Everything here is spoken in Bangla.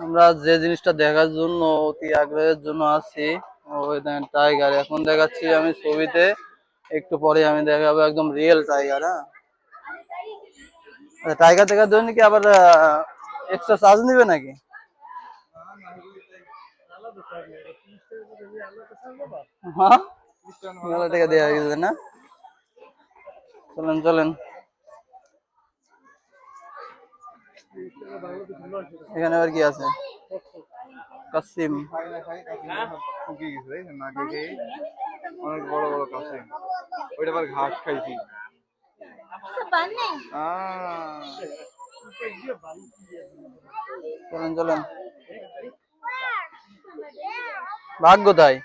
আমরা যে জিনিসটা দেখার জন্য অতি আগ্রহের জন্য আছি, ওই দেখেন টাইগার এখন দেখাচ্ছি আমি ছবিতে, একটু পরে আমি দেখাবো একদম রিয়েল টাইগার। হ্যাঁ, টাইগার দেখার জন্য কি আবার এক্সট্রা চার্জ নিবে নাকি? হ্যাঁ, মেলা টাকা দেওয়া গেছে না। চলেন চলেন, এখানে আবার কি আছে? কাসিম। অনেক বড় বড় কাছে ওইটা আবার ঘাস খাইছি। চলেন চলেন, ভাগ কোথায়?